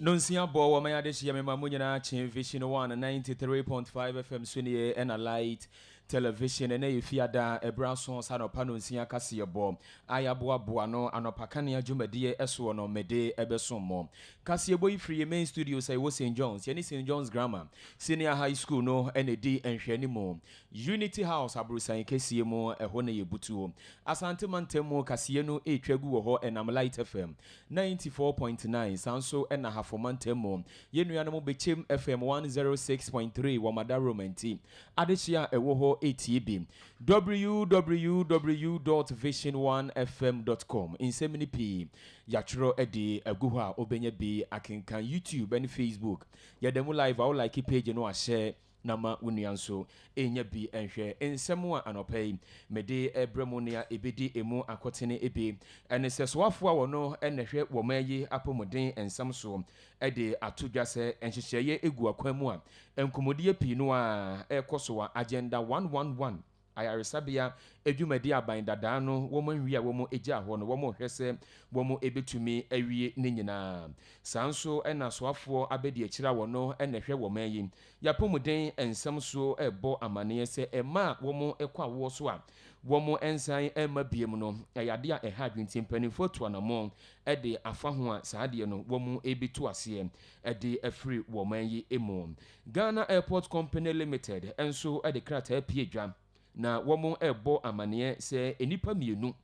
Nonsia bo wa maya de shia me mamu nyina chen Vision 193.5 FM Sunie and a light television and a fiada a brason san of Panonsia Cassia bo ayaboa boano Anopa Kanea Jumadie eso no mede ebesomo Cassia boy free main studio say was St. John's yani St. John's Grammar Senior High School no NAD and Shenimo Unity House abrusa Cassia mo a hone yebutu Asante Mantemo Cassia no a tregu ho and am light FM 94.9 Sanso and a half Mantemo Yenuanamo Bechem FM 106.3 Wamada Romanti Adeshia ewoho ATB www.vision1fm.com in semini p yatro edi aguha obenye bi akenkan YouTube and Facebook yademu live I like page no a share nama unianso enya bi enhwe ensemu a anopei mede ebremonia ebedi emu akotene ebe eneseswafo a wono enhwe wo mayi apomodin ensamso ede atodwase enhyehyeye egu akwamu a enkomodie pi no a ekoso a agenda 111 ayaresabia edwumadi aban dada no womo nwi a womo eja ho no womo hwese womo ebetumi awie ne nyina sanso ena soafo abedi akira wono enhwe wo mayi yapomuden ensam so ebo amane se ema womo ekwa wo so a womo ensan ema biem no ayade a eha adwinti mpanifo to anamo ede afa ho a saade no womo ebitu ase ede afri wo mayi emu Ghana Airport Company Limited enso ede krata apiedwa na womo ebo amane se enipa mienu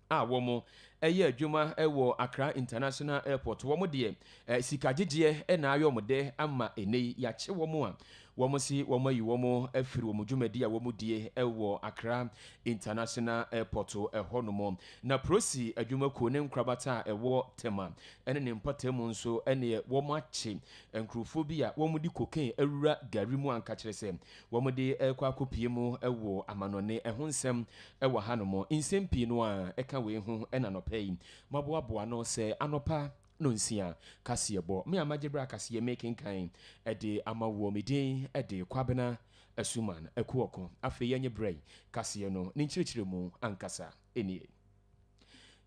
a womo eye adwuma ewo Accra International Airport womo de sikagegye na ayomode ama enei ya che womo a womo si womo yi womo afiri womo dwumadi a womo die ewo Accra International Airport ehonomo na prosi adwuma ko ne nkrabata ewo tema ene ne mpatemu nso ene womo ache nkrofo bi a womo di koken awura gari mu anka kyerese womo de ekwa akopie mu ewo amanone ehonsem ewo hanomo insempi no a eka we hu ena no pay maboaboa no se anopa nonsia kasiebo me amagibra kasie making kind ede amawo medin ede kwabena asuman ekuoko afi yenye brey kasie no ni nchirechiremu ankasa enie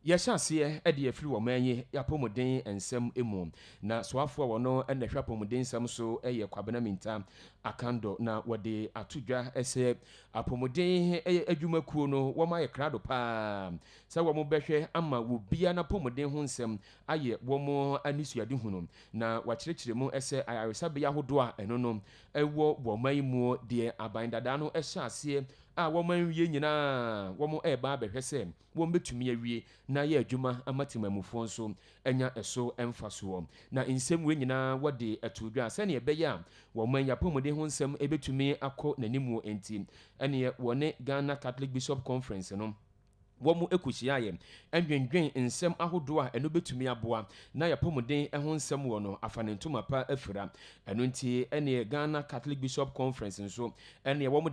yashase ede afiri wo manye yapomuden ensem emu na soafo wono ene hwapomuden ensem so eye kwabena minta akando na wode atudwa ese apomuden adwumakuo no woma ye krado pa sa womo behwe ama wo bia na pomuden ho nsem aye womo anisuade hunu na wakyerechiremu ese ayaresabe yahodo a eno no ewo wo mayimu de abandada no ehase a woman wie nyina womo eba behwese wom betumi awie na ye adwuma amatemamufo nso enya eso emfaso na nsem we nyina wode atudwa sane ebeya woman yapomode ho nsem ebetumi akọ nanimu enti ene wone Ghana Catholic Bishop Conference no womu ekuhyiaye endwendwen nsem ahodo a eno betumi aboa na yapomuden eho nsem wo no afanentuma pa afira eno nti ene Ghana Catholic Bishop Conference nso ene womu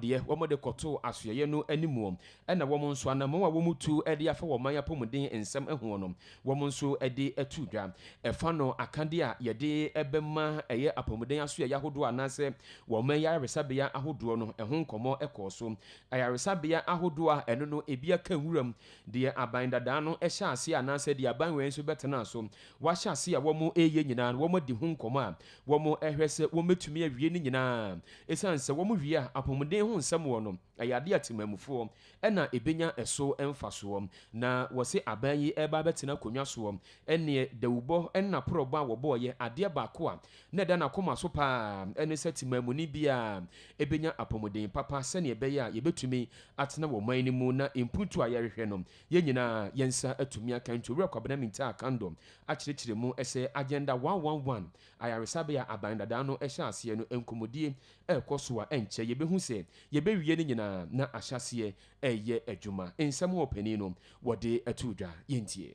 de koto asoye no animu ena womu nso anamo a womu tu ede afa woman yapomuden nsem eho no womu nso ede atudwa efa no akande a yede ebema eye apomuden asoye yahodo anase woman yaresabea ahodo no eho nkomo ekoso ayaresabea ahodo a eno no ebia kanwuram de abandada no ehya ase anase de abanwe nso betena so wahya ase a womo eye nyina womo di hu nkomo a womo ehwese wometumi awie ni nyina esanse womo wie a apomuden hu nsem wo no ayade atemamufo ena ebenya eso emfaso na wose abanyi eba betena konwa so ene dawubo ena proba wo boye ade baako a na da na koma so pa ene setimamuni bia ebenya apomuden papa sene ebeya yebetumi atena wo man ni mu na imputu ayerehwe no yenyina yensa atumi akanto rekwabena minta akando akirechiremu ese agenda 111 ayaresabia abandada no ehya ase no enkomodie ekoso a enche yebehu se yebewie ni nyina na ahyase eye adwuma ensem opani no wode atudwa yentie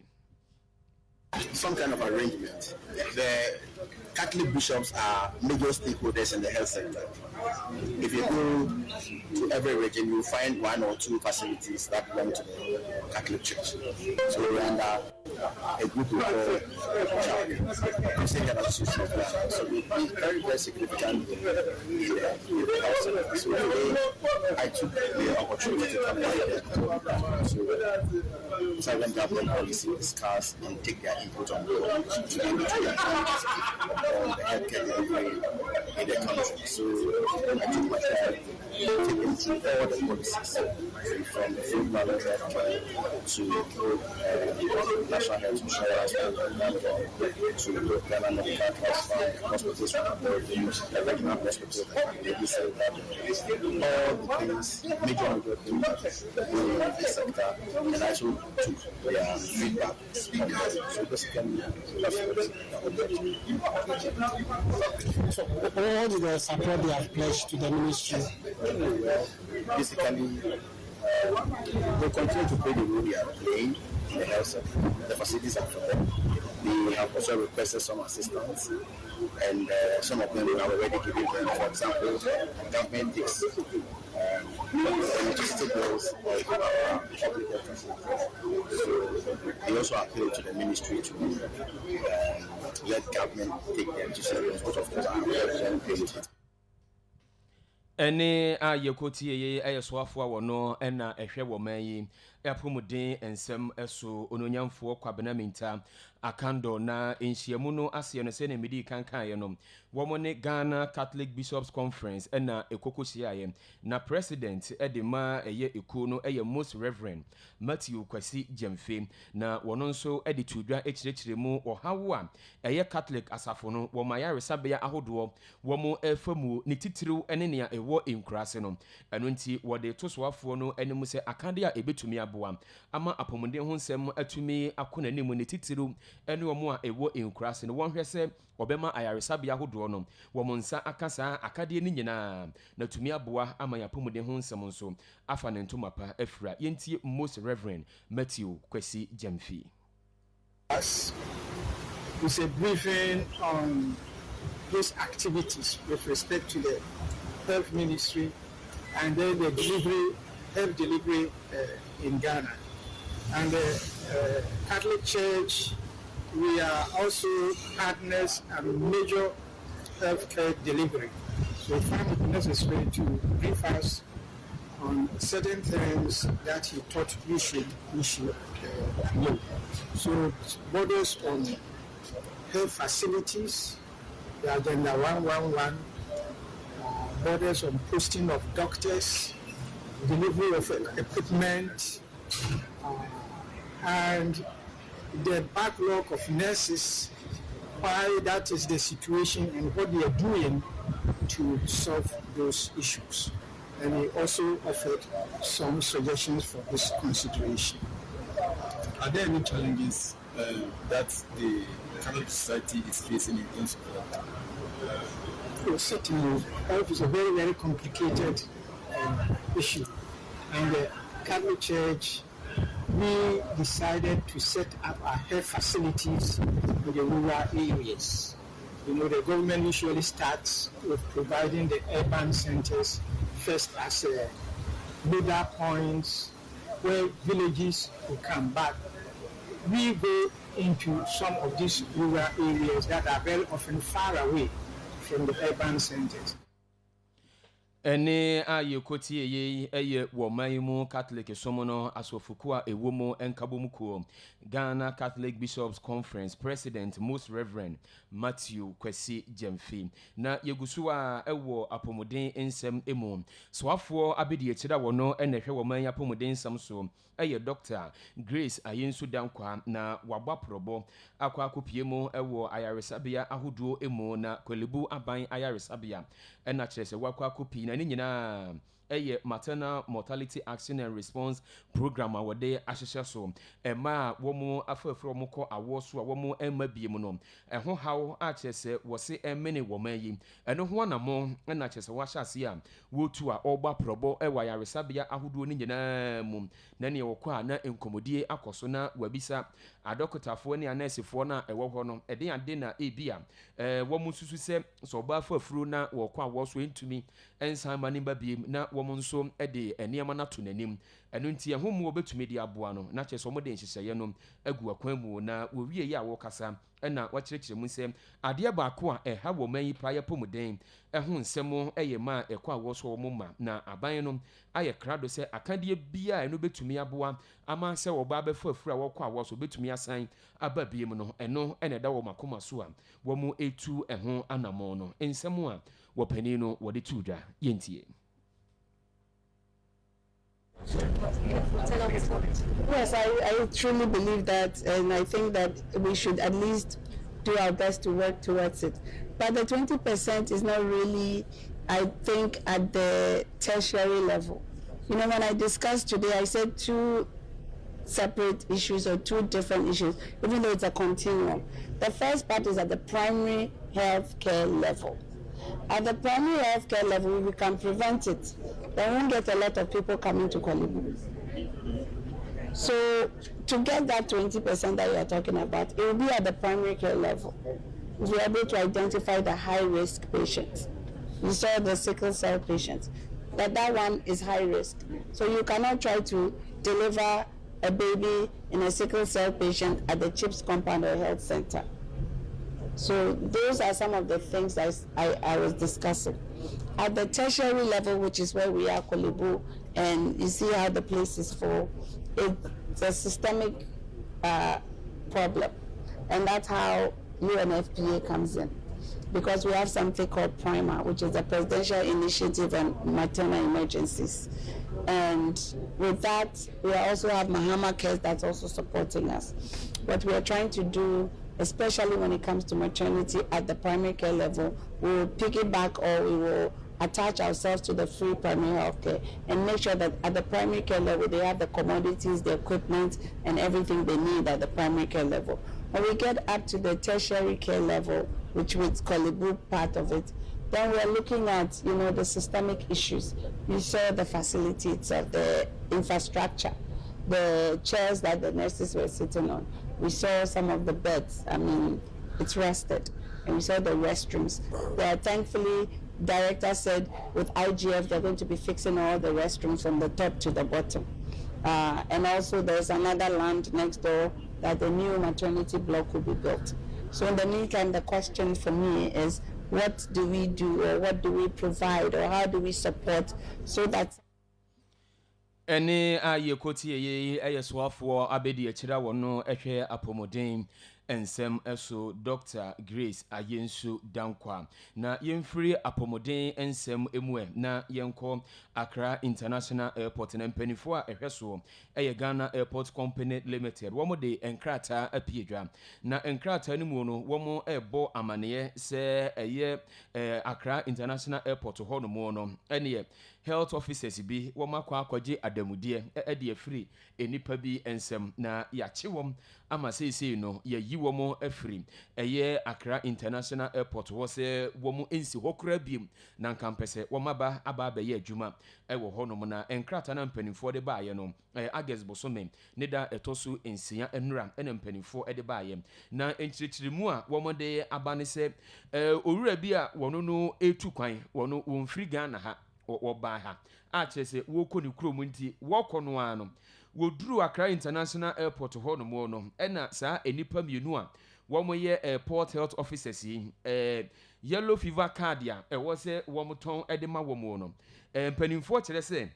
some kind of arrangement. The Catholic bishops are major stakeholders in the health sector. If you go to every region, you find one or two facilities that belong to the Catholic Church. So we're under a group we call Christian Association of Nations. So we've been very, very significant in the health sector. So today, I took the opportunity to come here to silent government policy, discuss and take their input on board to So I took my time taking through all the policies from the field ballot to national health insurance to Ghana Medical Trust Fund, hospitals from the regional hospitals, maybe say that all the things, major things in the sector, and I also took their feedback. So basically, that's So what is the support they have pledged to the ministry? basically, they continue to play the role they are playing in the health sector. The facilities are for them. They have also requested some assistance, and some of them we have already given them. For example, government takes electricity bills of public health facilities. So they also appeal to the ministry to let government take the electricity bills, which of course are very paid. Ene a yekotie ye ayeswafo a wono na ehwe wo man yi apomuden ensem eso ononyamfo kwabena minta akando na enhyiamu no ase no se na medi kankan ye no wo ne Ghana Catholic Bishops Conference na ekokosia ye na president edema eye eku no eye Most Reverend Matthew Kwasi Jemfe na wono nso ede tudwa ekirekiremu ohawo a eye Catholic asafo no wo mayaresabea ahodo wo mo efamu ne titiriw ene ne wo enkurase no eno nti wode tosoafo no animu se akande a ebetumi aboa ama apomuden ho nsem atumi akona nimu ne titiru ene wo a ewo enkurase no wonhwe se obema ayaresabia hodo no wo nsa akasa akade ni nyina na tumi aboa ama yapomuden ho nsem nso afa ne ntomapa afira yentie Most Reverend Matthew Kwasi Jemfe. It's a briefing on those activities with respect to the health ministry and then the health delivery in Ghana. And the Catholic Church, we are also partners and major healthcare delivery. So we find it necessary to brief us on certain things that he thought we should know. So borders on health facilities, the Agenda 111, borders on posting of doctors, delivery of equipment, and the backlog of nurses, why that is the situation and what they are doing to solve those issues. And he also offered some suggestions for this consideration. Are there any challenges that the Catholic society is facing in terms of Well, certainly, health is a very, very complicated issue. And the Catholic Church, we decided to set up our health facilities in the rural areas. You know, the government usually starts with providing the urban centers first as nodal points where villages will come back. We go into some of these rural areas that are very often far away from the urban centers. Ene a yekotie ye eye wo maimu Catholic somono asofuku a ewomo enkabomuko Ghana Catholic Bishops Conference President Most Reverend Matthew Kwasi Jemfe na yegusu a ewo apomuden ensem emu soafo abedi ekira wono enehwe wo man apomuden ensem so eye Dr. Grace Ayensu Dankwa na wagba probo akwa kopiemu ewo ayaresabia ahoduo emu na kwelebu aban ayaresabia ena kyerese wakwa kopi na ni nyina eye maternal mortality action and response program awode ahyehye so ema womo afafro moko awoso a womo ema biem no eho hawo a kyerese wose emene woman yi eno ho anamo na kyerese wahyase a wotu a ogba probo ewa yaresabia ahoduo ni nyina mu na ne wokɔ a na enkomodie akoso na wabisa adokotafo ne anesefo na ewo ho no eden ade na ebia womo susu se so ba afafro na wokɔ awoso entumi ensan mani ba biem na wɔn nso de nneɛma no to n'anim ɛno nti ɛho mu wɔbɛtumi de aboa no na kyerɛ sɛ wɔde nhyehyɛeɛ no agu akwan mu na wɔwie yi a wɔkasa ɛna wɔkyerɛkyerɛ mu sɛ adeɛ baako a ɛha wɔ man yi pa yɛ pɔmuden ɛho nsɛm ɛyɛ ma ɛkɔ a wɔso wɔn ma na aban no ayɛ krado sɛ akadeɛ biara ɛno bɛtumi aboa ama sɛ wɔba abɛfa afuru a wɔkɔ a wɔso bɛtumi asan aba biem no ɛno ɛna ɛda wɔn akoma so a wɔn etu ɛho anammɔn no nsɛm a wɔpanin no wɔde tu dwa yɛntie. Yes, I truly believe that, and I think that we should at least do our best to work towards it. But the 20% is not really, I think, at the tertiary level. You know, when I discussed today, I said two separate issues or two different issues, even though it's a continuum. The first part is at the primary health care level. At the primary health care level, we can prevent it. Then we won't get a lot of people coming to Kolibu. So to get that 20% that you are talking about, it will be at the primary care level. We're able to identify the high-risk patients. You saw the sickle cell patients. That one is high risk. So you cannot try to deliver a baby in a sickle cell patient at the CHIPS compound or health center. So those are some of the things I was discussing. At the tertiary level, which is where we are, Kolibu, and you see how the place is full, it's a systemic problem. And that's how UNFPA comes in. Because we have something called PRIMA, which is the Presidential Initiative on Maternal Emergencies. And with that, we also have Mahama Cares that's also supporting us. What we are trying to do, especially when it comes to maternity at the primary care level, we will piggyback or we will attach ourselves to the free primary health care and make sure that at the primary care level they have the commodities, the equipment, and everything they need at the primary care level. When we get up to the tertiary care level, which is Kolibu part of it, then we're looking at, you know, the systemic issues. You saw the facility itself, the infrastructure, the chairs that the nurses were sitting on. We saw some of the beds. I mean, it's rusted. And we saw the restrooms. Where thankfully, director said with IGF, they're going to be fixing all the restrooms from the top to the bottom. And also there's another land next door that the new maternity block will be built. So in the meantime, the question for me is, what do we do, or what do we provide, or how do we support so that Ene a yekoti ye eyeswafo abedi akira wono ehwe apomodin ensem eso Dr. Grace Ayensu Dankwa na yemfiri apomodin ensem emue na yenko Accra International Airport na mpanifo a ehweso eye Ghana Airport Company Limited womo de enkrata apiedwa na enkrata ni mu no womo ebo amane se eye Accra International Airport ho no mu no ene health officers bi woma kwa akwaje adamude de afiri enipa bi ensem na yache wom ama seisei no yayi wom afiri eye Accra International Airport wo se wom ensi hokura biem na nkampese woma ba aba ye adwuma ewo honom na enkrata na mpanimfo de baaye no August bosome ne da etoso ensia enura ena mpanimfo de baaye na enchirichirimu a wom de aba ne se owura bi a wono no etu kwan wono wonfiri Ghana ha woba ha a kyerese woko ne krom nti woko no ano woduru Accra International Airport ho no mo no ena saa enipa mienu a womoye airport health officers yi yellow fever card ya wo se womoton edema womo no mpanimfo kyerese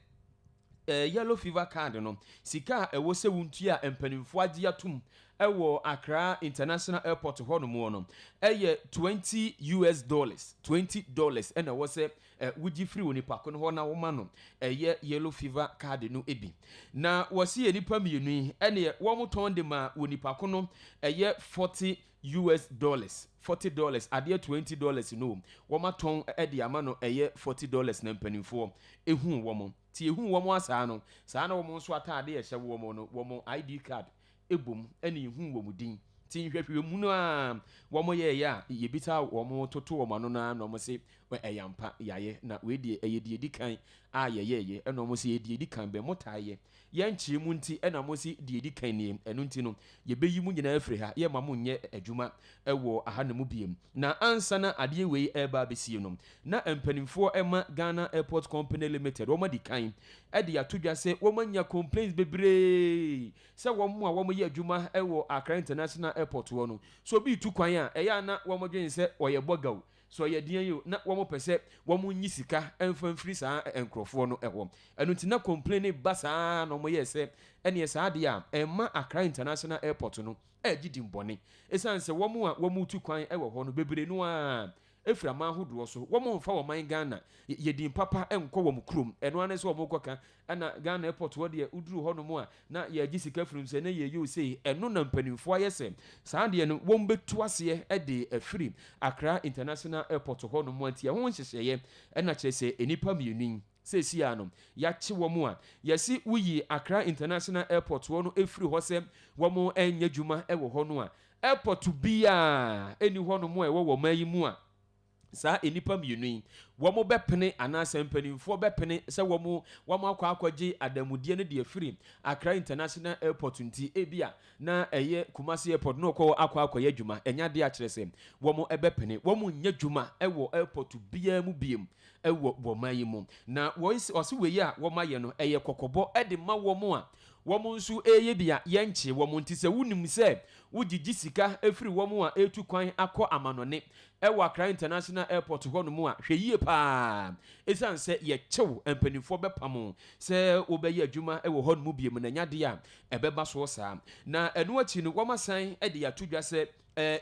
yellow fever card no sika ewo se wuntu a mpanimfo agi atum ewo Accra International Airport ho no mo no eye $20 ena wo se wuji free woni pako no ho na wo ma no eye yellow fever card no ebi na wo se enipa mienu ene wo moton de ma woni pako no eye $40 $40 ade $20 no wo maton ede ama no eye $40 na mpanimfo ehu wo mo ti ehu wo mo asa no saa na wo mo so atade ye hye wo mo no wo mo ID card ebom ene ehu wo mu din tin hwehwe mu no a wo mo ye ya ye bita wo mo toto wo mano na no mo se eyampa yaye na we die eyedi edikan a ye eno mo se yedi edikan be motaye ye nchire mu nti ena mo se die edikan ni eno nti no ye beyi mu nyina afiri ha ye ma mo nye adwuma ewo aha na mu biem na ansa na ade we eba besie no na empanimfo ema Ghana Airport Company Limited wo ma di kan ede ya todwa se wo manya complaints bebre se wo mo a wo mo ye adwuma ewo Accra International Airport wo no so bi tu kwan a eya na wo mo dwen se oye bogaw so ye den yo na wo mo pese wo mo nyi sika emfa mfiri saa enkrofo no eho enu nti na complain basa no mo ye se ene saa de a emma Accra International Airport no gidi mbone esan se wo mo a wo mo tu kwan ewo ho no bebre no a efira ma hodo so wo mo mfa wo man Ghana ye din papa enko wo mo krom eno ane se wo mo koka na Ghana Airport wo de uduru ho no mo a na ye agi sika firim se na ye yo sei eno na mpanimfo ayese saa de no wo mbetu ase de afiri Accra International Airport ho no mo anti ye ho hyehyeye na kire se enipa mienu sesi ano ya chi wo mo a yesi wuyi Accra International Airport wo no efiri ho se wo mo enya dwuma ewo ho no a airport bia eni ho no mo ewo wo mayi mu a saa enipa mienu wo mo bepene anasa mpanimfo bepene se wo mo akwaje adamudie ne de afiri Accra International Airport nti ebia na eye Kumasi Airport no akwaye adwuma enya de a kire se wo mo ebepene wo mo nya dwuma ewo airport bia mu biem ewo wo mayi mu na wo ose weyi a wo maye no eye kokobo ede ma wo mo a wo mo nso eye bia yenche wo mo nti se wunim se wugigi sika efiri wo mo a etu kwan akọ amanone ewa Accra International Airport ho no mu a hweyie pa esan se ye chew empanifo bepam se obeye adwuma ewo ho no mu biem na nyade a ebeba so saa na enu achi no womasan ede ya todwa se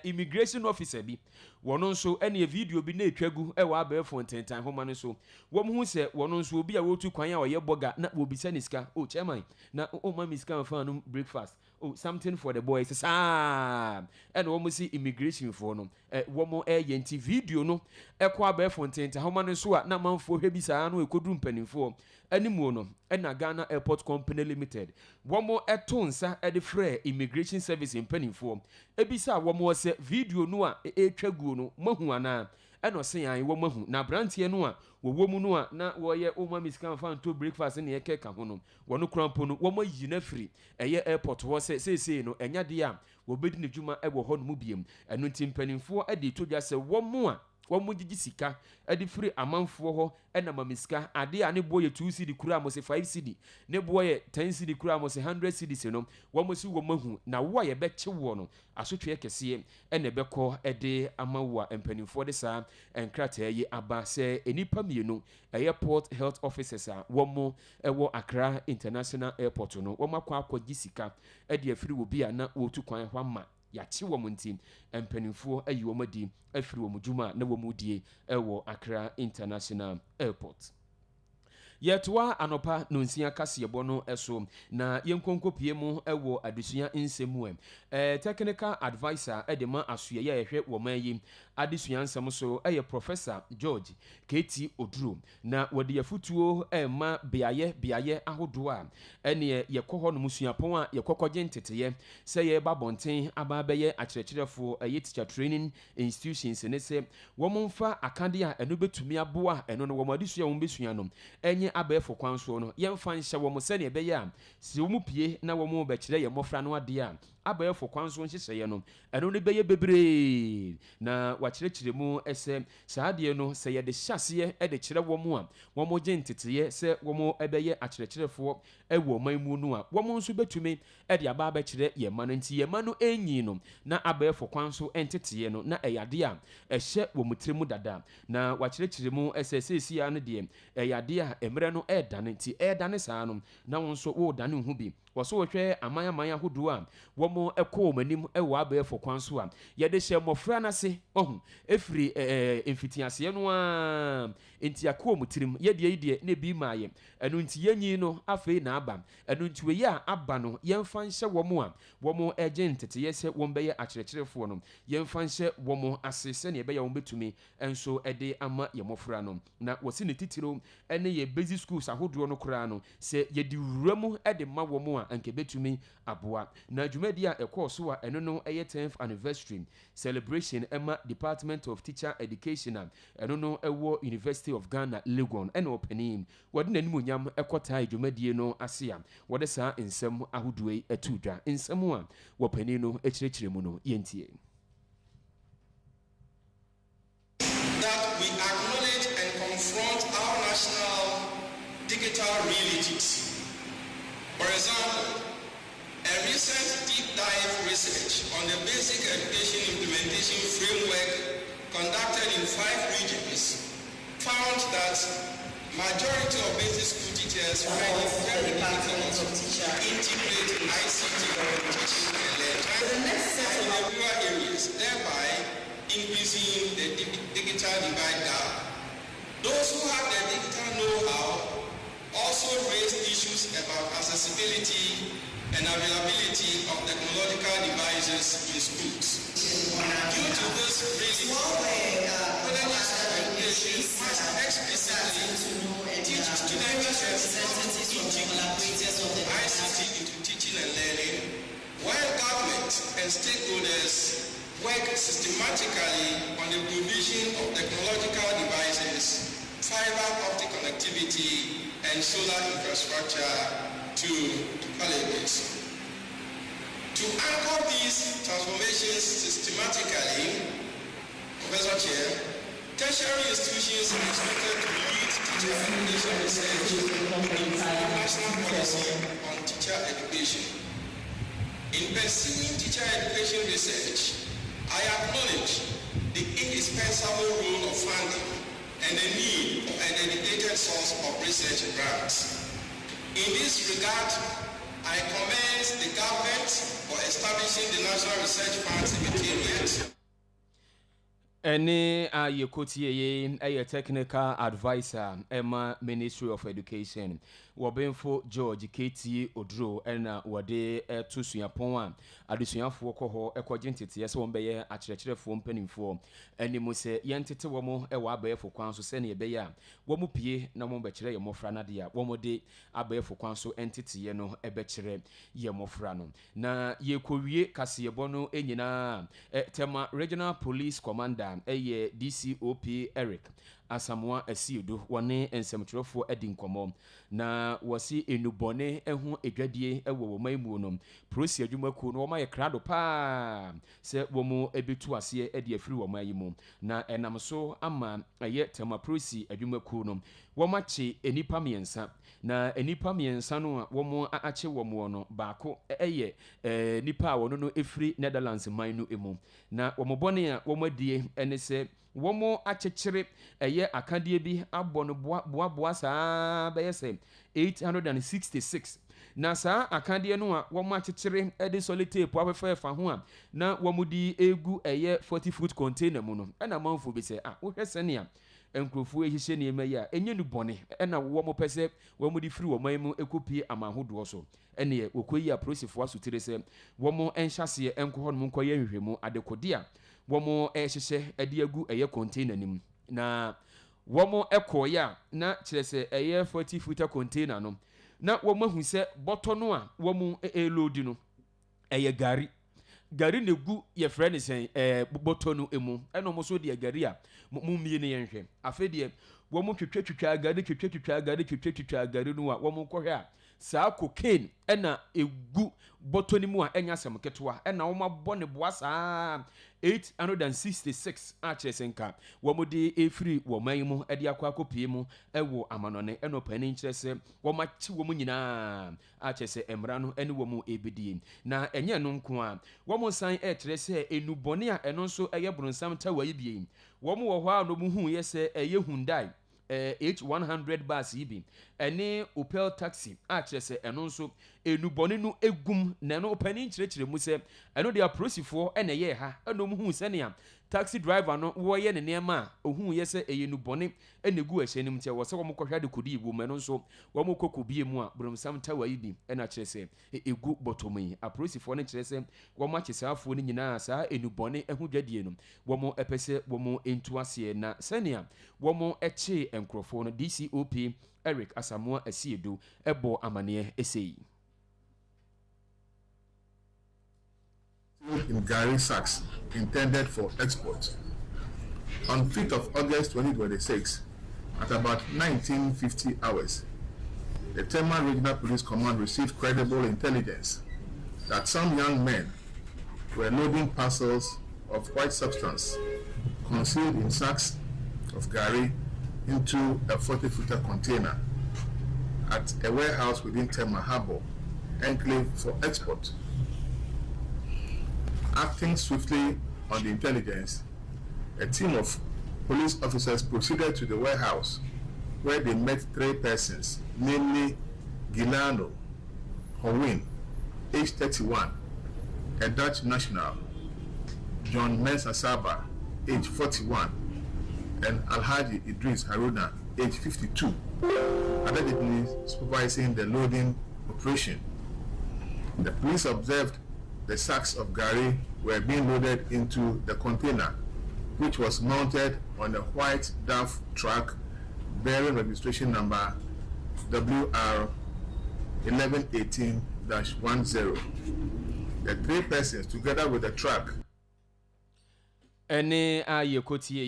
immigration officer bi wono nso ene video bi na etwagu ewa abefo ntentan homa no so wom hu se wono nso obi a wotu kwan a oye boga na wobisa ni sika oh chairman na o ma miska fa no breakfast oh something for the boys saa ene wo si immigration for no wo mo yenti video no ekwa abefo ntentan homa no so a na manfo hwe bi saa no ekodu mpanimfo animu no ena Ghana Airport Company Limited wo mo etonsa ede frɛ immigration service mpanimfo ebisa wo mo se video no a etwagu no mahu ana eno se yan wo mahu na brantie no a wo mu no a na wo ye o ma miska fa nto breakfast ne ye keka ho no wo no krampo no wo ma yi na firi eye airport wo se no enya de a wo bedi ne dwuma ewo ho no mu biem eno ntimpanimfo ade todwa se wo mo a wo mo gigi sika ade firi amanfo ho ena mamiska ade a ne boye 2 cd kura mo se 5 cd ne boye 10 cd kura mo se 100 cd se no wo mo si wo mahu na wo ye be che wo no asotwe kese ene beko ede amawa empanimfo de sa enkrata ye aba se enipa mienu airport health officers a wo mo ewo Accra International Airport no wo makwa akwa sika ede afiri wo bia na wo tu kwan hwama yachi wo munti empanimfo ayi wo madi afiri wo mudwuma na wo mudie ewo Accra International Airport. Yetwa anopa nonsia kaseyebo no eso na yenkonkopie mu ewo adesua nsemu technical advisor edema asuye ye hwe wo manyi adesua nsem so Professor George KT Oduro na wode yafutuo ma biaye ahodo a ene yekoho no musuapon a yekokogye nteteye se ye babonten ababeye akyerɛkyerɛfo teacher training institutions ne se wo mfa akade a eno betumi aboa eno no wo madesua wo besua no enye abefo kwan so no yemfa nhye wo mo se ne beye a si wo mu pie na wo mo be kyerɛ ye mofra no ade a abefo kwan so nhyehyɛ no eno ne beye bebre na wakyerɛkyerɛ mu ese saade no se ye de hyase de kyerɛ wo mo a wo mo gye nteteye se wo mo ebeye akyerɛkyerɛfo ewo man mu no a wo mo nso betumi de aba ba kyerɛ ye ma no nti ye ma no enyi no na abefo kwan so enteteye no na eyade a ehye wo mutremu dada na wakyerɛkyerɛ mu ese sesia no de eyade a emre no edane nti edane saa no na wo nso wo dane hu bi woso wohwe amanya hodo a wo mo ekɔ manim ewo abefo kwan so a ye de hye mofra na se ohu efiri emfitiase no a enti akɔ mutirim ye de ne bi maaye enu nti yanyi no afei na aba enu nti we ya aba no yemfa nhye wo mo a wo mo eje ntete ye se wo mbeye akyerɛkyerɛfo no yemfa nhye wo mo ase se ne be ya wo betumi enso ede ama ye mofra no na wosi ne titiro ene ye basic schools ahodo no kura no se ye di wuramu ede ma wo mo a anke betumi aboa na dwumadi a ɛkɔɔ so a ɛno no ɛyɛ 10th anniversary celebration ɛma Department of Teacher Education a ɛno no ɛwɔ University of Ghana Legon ɛna ɔpanin wɔde n'animonyam ɛkɔtaa dwumadie no ase a wɔde saa nsɛm ahodoɔ yi ɛto dwa nsɛm a wɔpanin no ɛkyerɛkyerɛ mu no yɛntie. That we acknowledge and confront our national digital realities. For example, a recent deep dive research on the basic education implementation framework conducted in 5 regions found that majority of basic school teachers find it very difficult to integrate ICT in teaching and learning in the rural areas, thereby increasing the digital divide gap. Those who have the digital know-how also raise issues about accessibility and availability of technological devices in schools. Due to this reason, colleges of education must explicitly teach students how to integrate ICT into teaching and learning, while government and stakeholders work systematically on the provision of technological devices, fiber optic connectivity, and solar infrastructure to colleges. To anchor these transformations systematically, Professor Chair, tertiary institutions are expected to lead teacher education research in national policy on teacher education. In pursuing teacher education research, I acknowledge the indispensable role of funding and the need for a dedicated source of research grants. In this regard, I commend the government for establishing the National Research Fund Secretariat. Any Yekotie, a technical advisor, Emma Ministry of Education. Wabenfo George KT Odro ena wade to suapon a adusuafo kɔ hɔ ekɔgyentete yɛsɛ wɔn bɛyɛ akyerɛkyerɛfo mpanimfo ɛni mu sɛ yɛntete wɔn ɛwɔ abɛɛfo kwan so sɛne ɛbɛyɛ a wɔn pie na wɔn bɛkyerɛ yɛ mmɔfra no adeɛ a wɔn de abɛɛfo kwan so ɛnteteyɛ no ɛbɛkyerɛ yɛ mmɔfra no na yɛkɔwie kaseyɛbɔ no nyinaa tema Regional Police Commander ɛyɛ DCOP Eric Asamoah Asiedo wɔne nsɛmtwerɛfoɔ adi nkɔmmɔ na wɔsi enubɔne ɛho edwadie ɛwɔ wɔn mayimu no prosi adwumakuo no wɔn ayɛ krado paa sɛ wɔn ebetu aseɛ ɛde afiri wɔn mayimu na ɛnam so ama ɛyɛ tema prosi adwumakuo no wɔn akye enipa mmiɛnsa na enipa mmiɛnsa no a wɔn akye wɔn no baako ɛyɛ nipa a wɔn no efiri Netherlands man no emu na wɔn bɔne a wɔn adie ɛne sɛ wɔn akyekyere ɛyɛ akadeɛ bi abɔ no boaboa saa bɛyɛ sɛ 866 na saa akadeɛ no a wɔn akyekyere ɛde solitape afɛfɛɛfa ho a na wɔn de egu ɛyɛ 40-foot container mu no ɛna manfo bi sɛ wohwɛ sɛnea nkurɔfoɔ ehyehyɛ nneɛma yi a enye no bɔne ɛna wɔn pɛ sɛ wɔn de firi wɔn man mu ekopie amanhodoɔ so ɛne wɔkɔ yi a polisifoɔ asotire sɛ wɔn nhyɛseɛ nkɔ hɔ nom nkɔyɛ nhwehwɛmu adekode a wɔn ɛhyehyɛ ɛde agu ɛyɛ container nim na wɔn ɛkɔɔyɛ a na kyerɛ sɛ ɛyɛ 40-foot container no na wɔn ahu sɛ bɔtɔ no a wɔn ɛloadi no ɛyɛ gari na egu yɛfrɛ ne sɛn bɔtɔ no emu ɛna wɔn so deɛ gari a mo mmie ne yɛn hwɛ afei deɛ wɔn twitwa gari no a wɔn kɔhwɛ a saa cocaine ɛna egu bɔtɔ ne mu a ɛnya asɛm ketewa ɛna wɔn abɔ ne boa saa 866 a kyerɛ sɛ nka wɔn de efiri wɔn man mu ɛde akɔpie mu ɛwɔ amanɔne ɛna ɔpanin kyerɛ sɛ wɔn akyi wɔn nyinaa a kyerɛ sɛ mmara no ɛne wɔn ebedie na ɛnyɛ no nko a wɔn san ɛkyerɛ sɛ enubɔne a ɛno nso ɛyɛ bronsam tawa yi bie wɔn wɔ hɔ a wɔn hu yɛ sɛ ɛyɛ Hyundai H100 bus yi bi ɛne Opel taxi a kyerɛ sɛ ɛno nso enubɔne no egum na ɛno ɔpanin kyerɛkyerɛ mu sɛ ɛno de apolisifoɔ ɛna ɛyɛ ha ɛna ɔmo hu sɛnea taxi driver no wɔyɛ ne nneɛma a ohun yɛ sɛ ɛyɛ enubɔne ɛna egu ɛhyɛ ne mu kyɛ wɔ sɛ wɔn kɔhwɛ de kodi iwu mu ɛno nso wɔn kɔ bie mu a bromsam tawa yi bi ɛna kyerɛ sɛ egu bɔtɔm yi apolisifoɔ no kyerɛ sɛ wɔn akyesaafoɔ no nyinaa saa enubɔne ɛho dwadie no wɔn ɛpɛ sɛ wɔn ntu aseɛ na sɛnea wɔn ɛkye nkurɔfoɔ no DCOP Eric Asamoah Asiedo ɛbɔ amaneɛ ɛsɛyi. in Gary sacks intended for export. On 5th of August 2026, at about 1950 hours, the Tema Regional Police Command received credible intelligence that some young men were loading parcels of white substance concealed in sacks of Gary into a 40-footer container at a warehouse within Tema Harbour enclave for export. Acting swiftly on the intelligence, a team of police officers proceeded to the warehouse where they met 3 persons, namely Gilano Howin, age 31, a Dutch national, John Mensah Saba, age 41, and Alhaji Idris Haruna, age 52, allegedly supervising the loading operation. The police observed the sacks of Gary were being loaded into the container, which was mounted on a white DAF truck bearing registration number WR 1118-10. The 3 persons, together with the truck, Ene aye kotie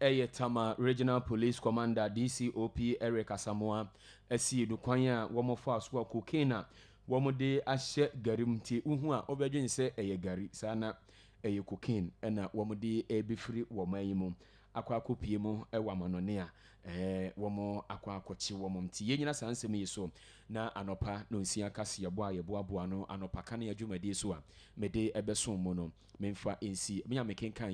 ye Tama Regional Police Commander DCOP Eric Asamoah asi do kwan a womo fa so cocaine womo de ahye garim ti uhu a obedwen se eye gari sana eye cocaine na womo de ebefiri womo ayimu akwa kopie mu ewa manone a womo akwa akochi womo mti yenyina sansem yi so na anopa no nsia kase yebo a yebo aboa no Anopa Kanea adwumadi so a mede ebeso mu no memfa ensi menya mekenkan